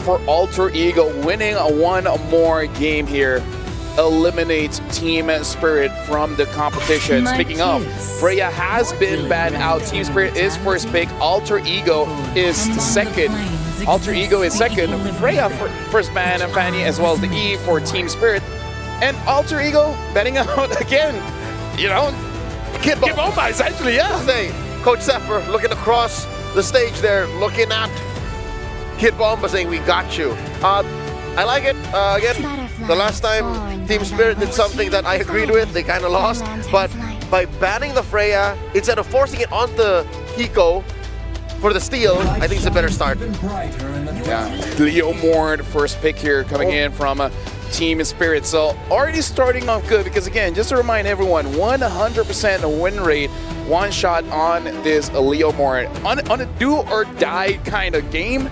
For Alter Ego, winning one more game here eliminates Team Spirit from the competition. Speaking of, Freya has been banned out. Team Spirit is first pick. Alter Ego is second. Alter Ego is second. Freya first ban, and Fanny as well as the E for Team Spirit. And Alter Ego betting out again. You know, Kid Bomba essentially, yeah. Say, Coach Zephyr looking across the stage there, looking at Kid Bomba saying, "We got you." I like it. Again, the last time Team Spirit did something that I agreed with, they kind of lost. But by banning the Freya, instead of forcing it onto Hiko for the steal, I think it's a better start. Yeah, Leo Mord, first pick here coming in from Team Spirit. So already starting off good because again, just to remind everyone, 100% win rate, one shot on this Leo Mord. On a do or die kind of game,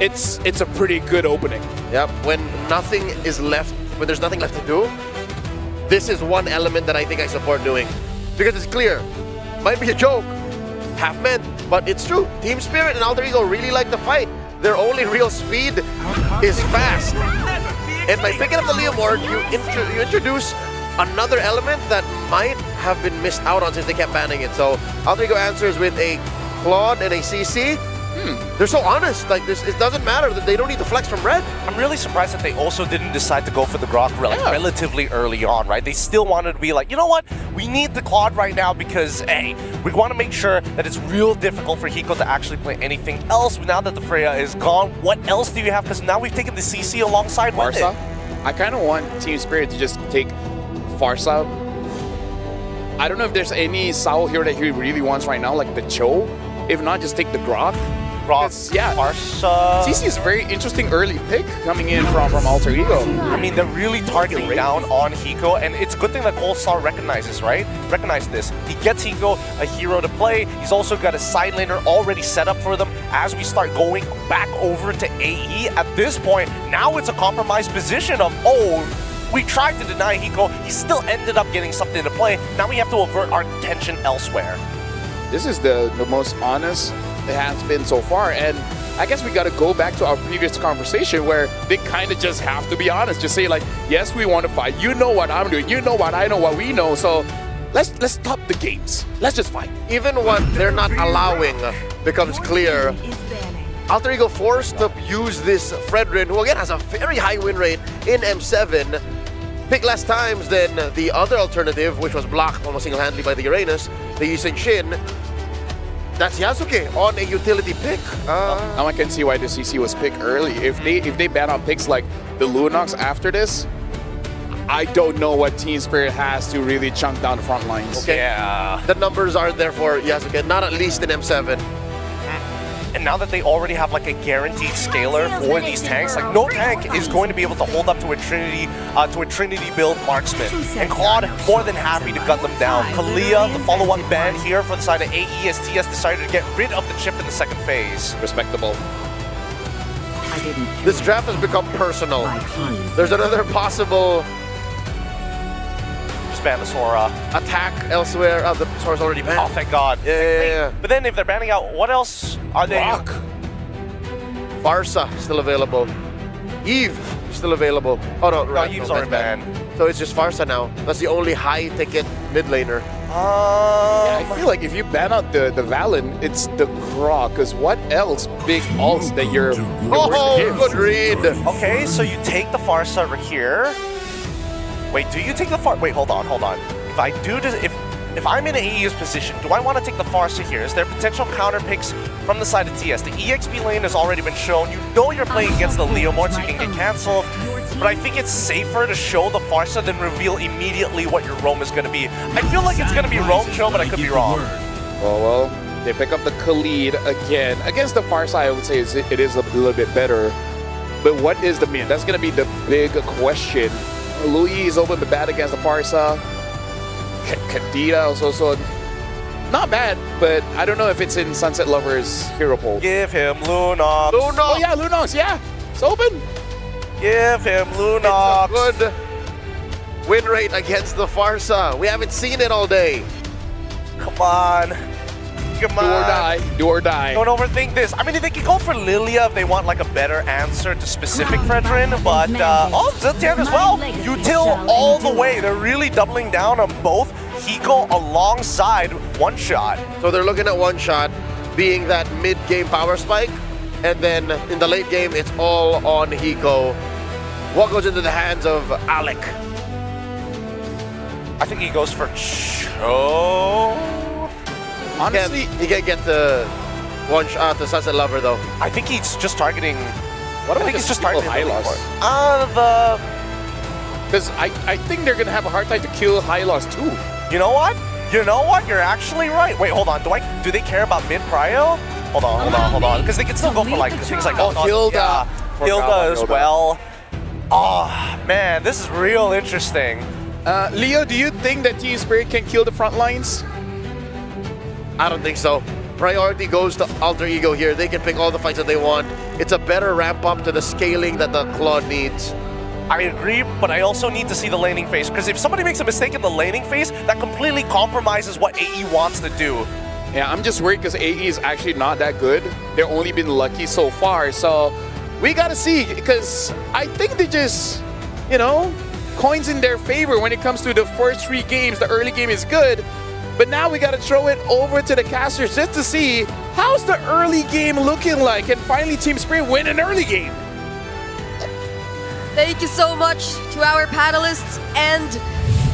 it's a pretty good opening. Yep, when nothing is left, when there's nothing left to do, this is one element that I think I support doing. Because it's clear, might be a joke, half meant, but it's true. Team Spirit and Alter Ego really like to fight. Their only real speed is fast. And by picking up the Leo Mord, you introduce another element that might have been missed out on since they kept banning it. So Alter Ego answers with a Claude and a CC. They're so honest, like this, it doesn't matter that they don't need to flex from red. I'm really surprised that they also didn't decide to go for the Grok relatively early on, right? They still wanted to be like, you know what? We need the Claude right now because, hey, we want to make sure that it's real difficult for Hiko to actually play anything else. Now that the Freya is gone, what else do you have? Because now we've taken the CC alongside with it. I kind of want Team Spirit to just take Pharsa. I don't know if there's any Sao here that he really wants right now, like the Cho. If not, just take the Grok. Yeah, Pharsa. CC is a very interesting early pick coming in from Alter Ego. I mean, they're really targeting down on Hiko, and it's a good thing that Goldstar recognizes, right? Recognize this. He gets Hiko a hero to play. He's also got a side laner already set up for them as we start going back over to AE. At this point, now it's a compromised position of, oh, we tried to deny Hiko. He still ended up getting something to play. Now we have to avert our attention elsewhere. This is the most honest it has been so far, and I guess we got to go back to our previous conversation where they kind of just have to be honest, just say like, yes, we want to fight, you know what I'm doing, you know what I know, what we know, so let's stop the games, let's just fight. Even what they're not allowing becomes clear. Alter Ego forced to use this Fredrin, who again has a very high win rate in M7, pick less times than the other alternative, which was blocked almost single-handedly by the Uranus, the Yusen Shin. That's Yasuke on a utility pick. Now I can see why the CC was picked early. If they ban on picks like the Lunox after this, I don't know what Team Spirit has to really chunk down the front lines. Okay. Yeah. The numbers aren't there for Yasuke, not at least in M7. And now that they already have like a guaranteed scaler for these tanks, like no tank is going to be able to hold up to a Trinity build marksman. And Claude more than happy to gun them down. Kalia, the follow-up ban here for the side of AE as TS decided to get rid of the chip in the second phase. Respectable. This draft has become personal. There's another possible Ban the Sora. Attack elsewhere. Oh, the Sora's already banned. Oh, thank God. Yeah. But then if they're banning out, what else are they? Rock. Pharsa still available. Eve still available. Oh no, No, right, Eve's no, already that's banned. So it's just Pharsa now. That's the only high-ticket mid laner. Yeah, I feel like if you ban out the Valen, it's the Grok, because what else big ults that you're Oh, good read. Okay, so you take the Pharsa right here. Wait, do you take the Pharsa? Wait, hold on. If I do this, if I'm in AE's position, do I want to take the Pharsa here? Is there potential counter picks from the side of TS? The EXP lane has already been shown. You know you're playing against the Leo Mord, so you can get cancelled. But I think it's safer to show the Pharsa than reveal immediately what your roam is going to be. I feel like it's going to be roam show, but I could be wrong. Well, they pick up the Khalid again. Against the far side, I would say it is a little bit better. But what is the mid? That's going to be the big question. Louis is open to bat against the Pharsa. Kadita also not bad, but I don't know if it's in Sunset Lover's hero pool. Give him Lunox. Oh yeah, Lunox, yeah. It's open. Give him Lunox. It's a good win rate against the Pharsa. We haven't seen it all day. Come on. come Do or on. die. Do or die. Don't overthink this. I mean, they could go for Lilia if they want like a better answer to specific Fredrin, but Zetian as well. Util all the way. They're really doubling down on both Hiko alongside One Shot. So they're looking at One Shot being that mid-game power spike, and then in the late game, it's all on Hiko. What goes into the hands of Alec? I think he goes for Cho. Honestly, He can't get the One Shot, the Sunset Lover, though. I think he's just targeting. what I about think he's just people targeting Hylos? the. Because I think they're going to have a hard time to kill Hylos too. You know what? You know what? You're actually right. Wait, hold on. Do they care about mid prio? Hold on. Because they can still go for like things like Hilda. Yeah, Forgot Hilda about as Hilda. well. Oh man, this is real interesting. Leo, do you think that Team Spirit can kill the front lines? I don't think so. Priority goes to Alter Ego here. They can pick all the fights that they want. It's a better ramp up to the scaling that the Claude needs. I agree, but I also need to see the laning phase, because if somebody makes a mistake in the laning phase, that completely compromises what AE wants to do. Yeah, I'm just worried because AE is actually not that good. They've only been lucky so far, so we gotta see, because I think they just, you know, coins in their favor when it comes to the first 3 games. The early game is good, but now we gotta throw it over to the casters just to see how's the early game looking like, and finally Team Spirit win an early game. Thank you so much to our panelists, and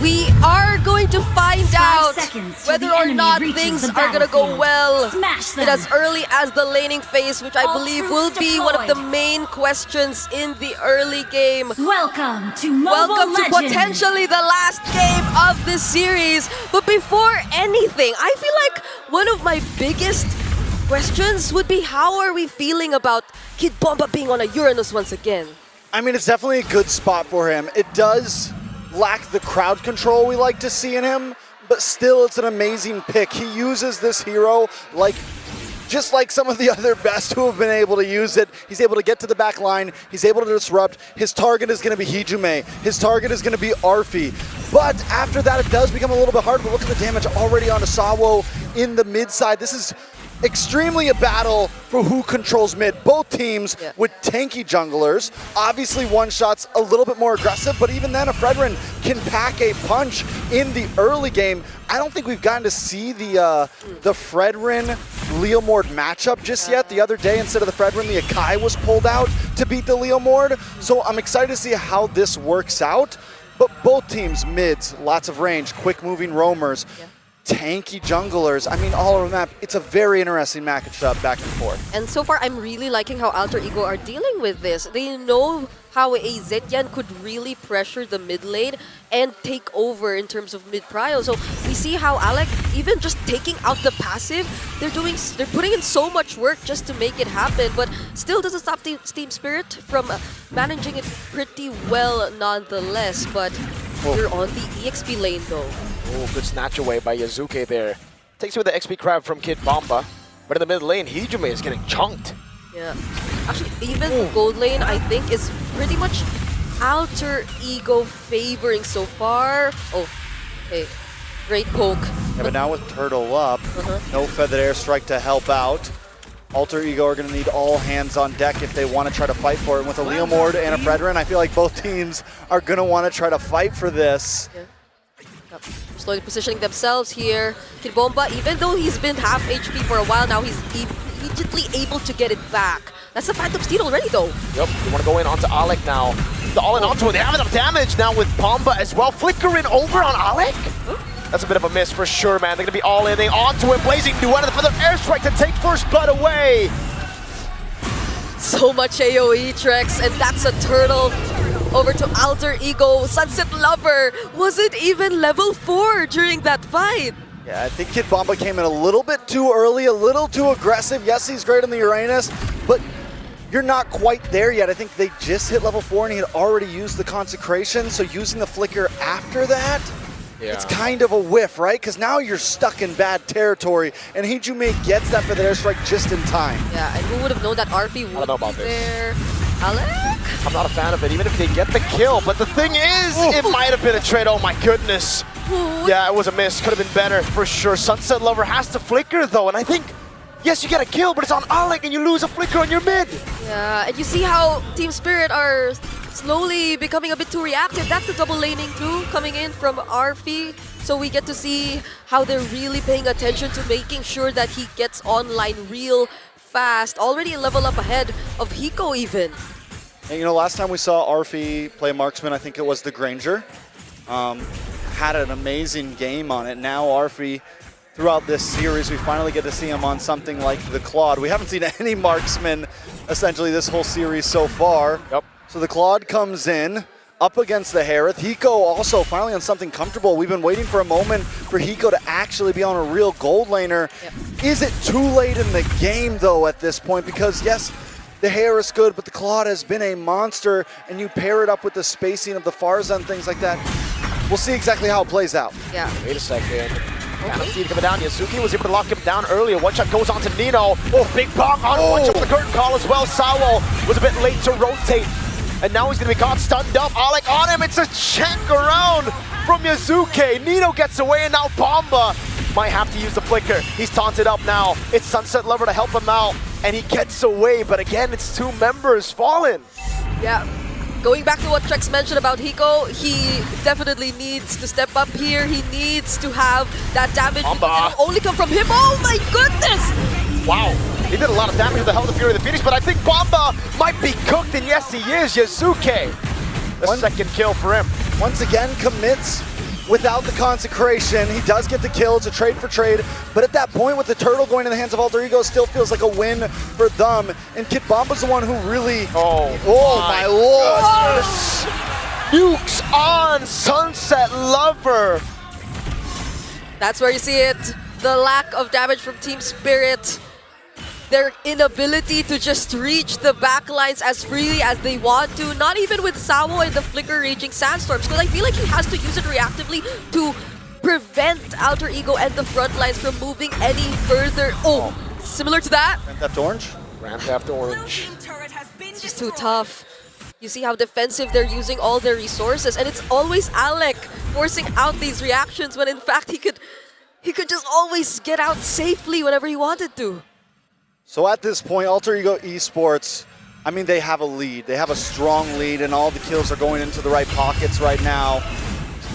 we are going to find 5 out seconds till whether the or enemy not reaches things the are gonna go battlefield. well Smash them. in as early as the laning phase, which I All believe troops will be one of the deployed. main questions in the early game. Welcome to Mobile Welcome to Legends. potentially the last game of this series. But before anything, I feel like one of my biggest questions would be, how are we feeling about Kid Bomba being on a Uranus once again? I mean, it's definitely a good spot for him. It does lack the crowd control we like to see in him, but still it's an amazing pick. He uses this hero just like some of the other best who have been able to use it. He's able to get to the back line. He's able to disrupt. His target is going to be Hijume. His target is going to be Arfi. But after that, it does become a little bit harder. But look at the damage already on Asawo in the mid side. This is extremely a battle for who controls mid. Both teams with tanky junglers. Obviously, One Shot's a little bit more aggressive, but even then, a Fredrin can pack a punch in the early game. I don't think we've gotten to see the Fredrin Leomord matchup just yet. The other day, instead of the Fredrin, the Akai was pulled out to beat the Leomord. So I'm excited to see how this works out. But both teams, mids, lots of range, quick moving roamers. Tanky junglers. I mean, all over the map. It's a very interesting matchup back and forth. And so far, I'm really liking how Alter Ego are dealing with this. They know how a Zetian could really pressure the mid lane and take over in terms of mid prio. So we see how Alec, even just taking out the passive, they're putting in so much work just to make it happen, but still doesn't stop Team Spirit from managing it pretty well nonetheless. But you're on the EXP lane though. Oh, good snatch away by Yazuke there. Takes away the XP grab from Kid Bomba. But in the mid lane, Hijume is getting chunked. Yeah. Actually, even the gold lane, I think, is pretty much Alter Ego favoring so far. Oh, okay. Great poke. Yeah, but now with Turtle up, no Feathered Airstrike to help out. Alter Ego are going to need all hands on deck if they want to try to fight for it. And with a Leomord and a Fredrin, I feel like both teams are going to want to try to fight for this. Yeah. Slowly positioning themselves here. Kid Bomba, even though he's been half HP for a while now, he's immediately able to get it back. That's the Phantom Steed already though. Yep, they want to go in onto Alec now. The all-in onto it. They have enough damage now with Bomba as well. Flickering over on Alec. That's a bit of a miss for sure, man. They're going to be all-in onto it. Blazing Duet of the Feather Airstrike to take first blood away. So much AoE, Trex, and that's a turtle. Over to Alter Ego. Sunset Lover wasn't even level 4 during that fight. Yeah, I think Kid Bomba came in a little bit too early, a little too aggressive. Yes, he's great on the Uranus, but you're not quite there yet. I think they just hit level 4 and he had already used the Consecration, so using the Flicker after that, it's kind of a whiff, right? Because now you're stuck in bad territory, and Hijume gets that for the airstrike just in time. Yeah, and who would have known that Arfi would know about be this. there? Alec? I'm not a fan of it, even if they get the kill. But the thing is, it might have been a trade. Oh my goodness. Yeah, it was a miss. Could have been better for sure. Sunset Lover has to flicker though, and I think, yes, you get a kill, but it's on Alec and you lose a flicker on your mid. Yeah, and you see how Team Spirit are slowly becoming a bit too reactive. That's the double laning too, coming in from Arfi. So we get to see how they're really paying attention to making sure that he gets online real fast. Already a level up ahead of Hiko even. And last time we saw Arfi play marksman, I think it was the Granger. Had an amazing game on it. Now Arfi, throughout this series, we finally get to see him on something like the Claude. We haven't seen any marksman essentially this whole series so far. Yep. So the Claude comes in, up against the Harith. Hiko also finally on something comfortable. We've been waiting for a moment for Hiko to actually be on a real gold laner. Yep. Is it too late in the game though at this point? Because yes, the hair is good, but the Claude has been a monster, and you pair it up with the spacing of the Pharsa and things like that. We'll see exactly how it plays out. Yeah. Wait a second. Phantom Steed coming down. Yasuki was able to lock him down earlier. One shot goes on to Nino. Oh, big bomb on one shot with the curtain call as well. Sawo was a bit late to rotate. And now he's going to be caught stunned up. Alec on him. It's a check around from Yazuke. Nino gets away, and now Bomba might have to use the flicker. He's taunted up now. It's Sunset Lover to help him out. And he gets away, but again, it's two members fallen. Yeah. Going back to what Trex mentioned about Hiko, he definitely needs to step up here. He needs to have that damage. Bomba. It'll only come from him. Oh my goodness! Wow. He did a lot of damage with the Hell of the Fury of the Phoenix, but I think Bomba might be cooked, and yes, he is. Yasuke, the second kill for him. Once again, commits without the consecration. He does get the kill. It's a trade for trade. But at that point, with the turtle going in the hands of Alter Ego, still feels like a win for them. And Kid Bomba's the one who really... Oh my lord! Nukes on Sunset Lover. That's where you see it. The lack of damage from Team Spirit. Their inability to just reach the backlines as freely as they want to. Not even with Sawo and the Flicker raging Sandstorms. Because I feel like he has to use it reactively to prevent Alter Ego and the front lines from moving any further. Oh, similar to that. Grand Theft Orange? Grand Theft Orange. It's just too tough. You see how defensive they're using all their resources. And it's always Alec forcing out these reactions when in fact he could just always get out safely whenever he wanted to. So at this point, Alter Ego Esports, I mean, they have a lead. They have a strong lead, and all the kills are going into the right pockets right now.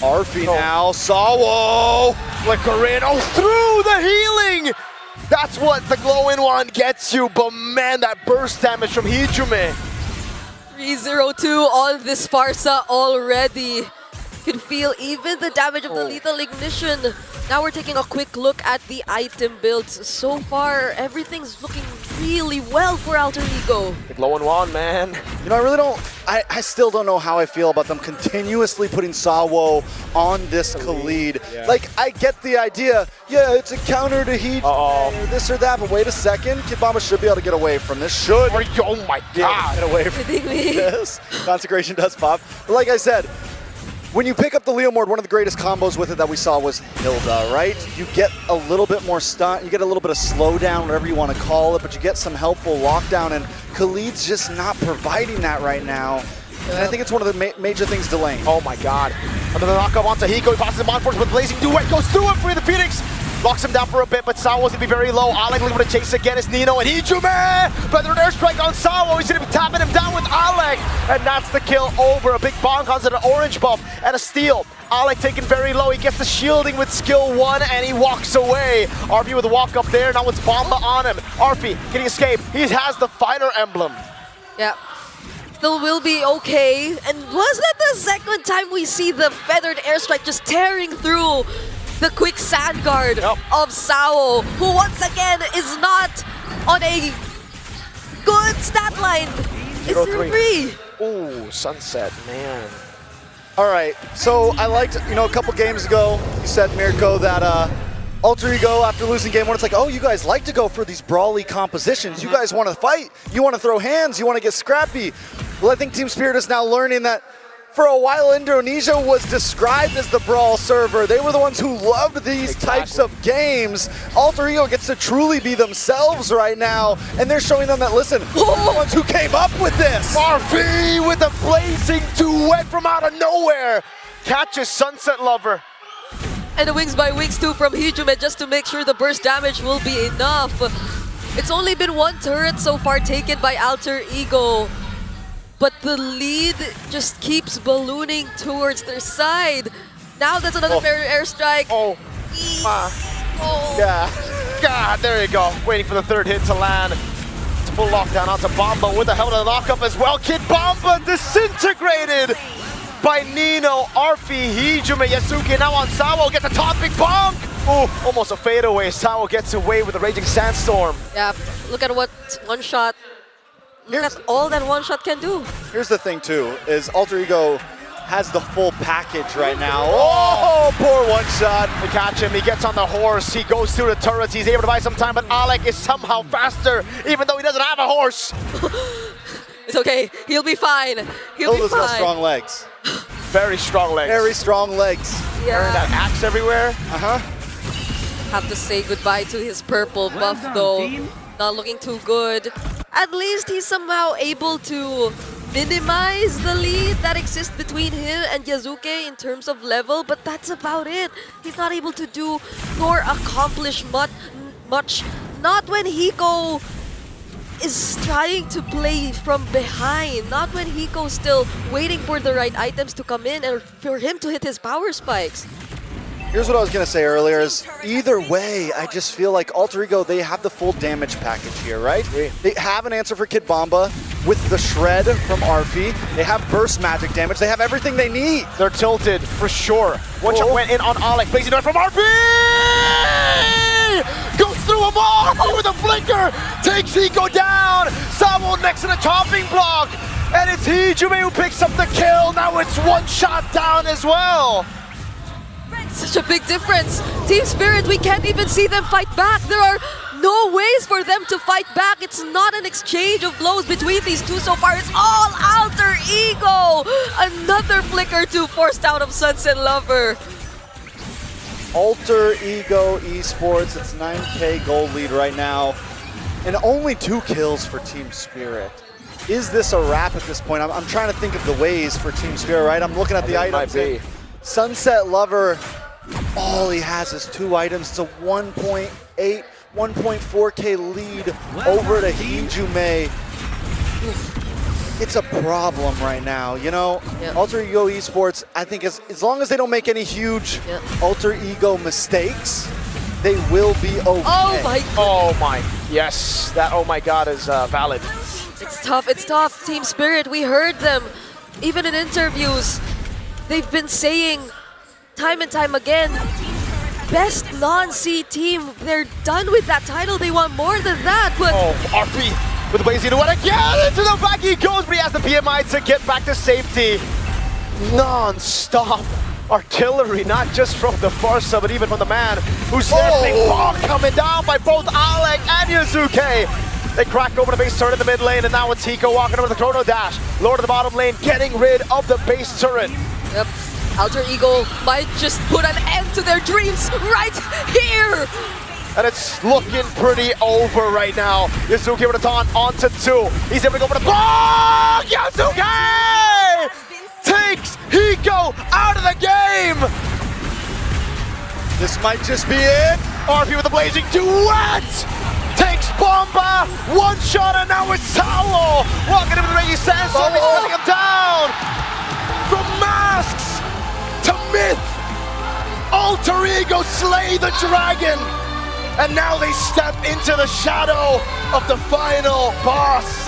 Arfi now, Sawo! Flicker in, through the healing! That's what the glow-in one gets you, but man, that burst damage from Hijume. 302 on this Pharsa already. You can feel even the damage of the lethal ignition. Now we're taking a quick look at the item builds. So far, everything's looking really well for Alter Ego. The glow-in one, man. I really don't, I still don't know how I feel about them continuously putting Sawo on this Khalid. Yeah. Like, I get the idea, yeah, it's a counter to Heat, or this or that, but wait a second, Kid Bomba should be able to get away from this. Should. Oh my god. Get away from Kidding me? this. Consecration does pop. But like I said, when you pick up the Leomord, one of the greatest combos with it that we saw was Hilda, right? You get a little bit more stun, you get a little bit of slowdown, whatever you want to call it, but you get some helpful lockdown, and Khalid's just not providing that right now. And I think it's one of the major things delaying. Oh my god. Another knockup onto Hiko. He passes him on first with Blazing Duet. Goes through it for the Phoenix. Locks him down for a bit, but Sawo's gonna be very low. Alec looking to chase again is Nino and Hijume! But an airstrike on Sawo. He's gonna be tapping him down with Alec. And that's the kill over. A big bomb comes at an orange buff and a steal. Alec taken very low. He gets the shielding with skill 1 and he walks away. Arfi with a walk up there. Now it's Bomba on him. Arfi getting escape. He has the fighter emblem. Yeah. Still will be okay. And was that the second time we see the feathered airstrike just tearing through the quick sand guard of Sawo, who once again is not on a good stat line. It's 0-3. Ooh, Sunset, man. All right, so I liked, a couple games ago, you said, Mirko, that Alter Ego, after losing game 1, it's like, oh, you guys like to go for these brawly compositions. You guys want to fight. You want to throw hands. You want to get scrappy. Well, I think Team Spirit is now learning that for a while, Indonesia was described as the brawl server. They were the ones who loved these types of games. Alter Ego gets to truly be themselves right now, and they're showing them that, listen, we're the ones who came up with this. Arfi with a blazing duet from out of nowhere. Catches Sunset Lover. And the Wings by Wings too from Hijume just to make sure the burst damage will be enough. It's only been one turret so far taken by Alter Ego. But the lead just keeps ballooning towards their side. Now that's another airstrike. Oh. Yeah. God, there you go. Waiting for the third hit to land. It's full lockdown onto Bomba with the helmet of the knockup as well. Kid Bomba disintegrated by Nino, Arfi, Hijume, Yasuke. Now on Sawo, gets a topping bonk. Ooh, almost a fadeaway. Sawo gets away with the Raging Sandstorm. Yeah, look at what one shot. Look at all that one shot can do. Here's the thing too, is Alter Ego has the full package right now. Oh, poor one shot. They catch him, he gets on the horse, he goes through the turrets, he's able to buy some time, but Alec is somehow faster, even though he doesn't have a horse. It's okay, he'll be fine. He'll be Hilda's got fine. strong legs. Very strong legs. Very strong legs. Wearing that Yeah, axe everywhere. have to say goodbye to his purple buff though. Not looking too good. At least he's somehow able to minimize the lead that exists between him and Yasuke in terms of level, but that's about it. He's not able to do nor accomplish much. Not when Hiko is trying to play from behind. Not when Hiko's still waiting for the right items to come in and for him to hit his power spikes. Here's what I was going to say earlier is either way, I just feel like Alter Ego, they have the full damage package here, right? They have an answer for Kid Bomba with the Shred from Arfi. They have burst magic damage. They have everything they need. They're tilted, for sure. One shot went in on Alec, blazing dart from RP! Goes through them all with a flicker! Takes Hiko down! Samuel next to the chopping block! And it's Hijume who picks up the kill! Now it's one shot down as well! Such a big difference. Team Spirit, we can't even see them fight back. There are no ways for them to fight back. It's not an exchange of blows between these two so far. It's all Alter Ego. Another flicker to forced out of Sunset Lover. Alter Ego Esports, it's 9K gold lead right now. And only 2 kills for Team Spirit. Is this a wrap at this point? I'm trying to think of the ways for Team Spirit, right? I'm looking at the items. Might be. Sunset Lover, all he has is 2 items. It's a 1.8, 1.4K lead over to Hijume. It's a problem right now, you know? Yeah. Alter Ego Esports, I think as long as they don't make any huge Alter Ego mistakes, they will be okay. Oh my god. Oh my, yes, that oh my god is valid. It's tough, it's tough. Team Spirit, we heard them. Even in interviews, they've been saying time and time again, best non-C team. They're done with that title. They want more than that. But Oh, RP with the blazing one again into the back he goes, but he has the PMI to get back to safety. Non-stop artillery, not just from the Farsa, but even from the man who's there. Big ball coming down by both Alec and Yasuke. They crack over the base turret in the mid lane, and now it's Hiko walking over the Chrono Dash. Lower to the bottom lane, getting rid of the base turret. yep, Alter Ego might just put an end to their dreams right here. And it's looking pretty over right now. Yasuke with a taunt onto 2. He's able to go for the ball! Yasuke takes Hiko out of the game! This might just be it. RP with the blazing duet! Takes Bomba! One shot, and now it's Sawo! Walking into the Raging Sandstorm, he's cutting him down! From masks to myth! Alter Ego slay the dragon! And now they step into the shadow of the final boss!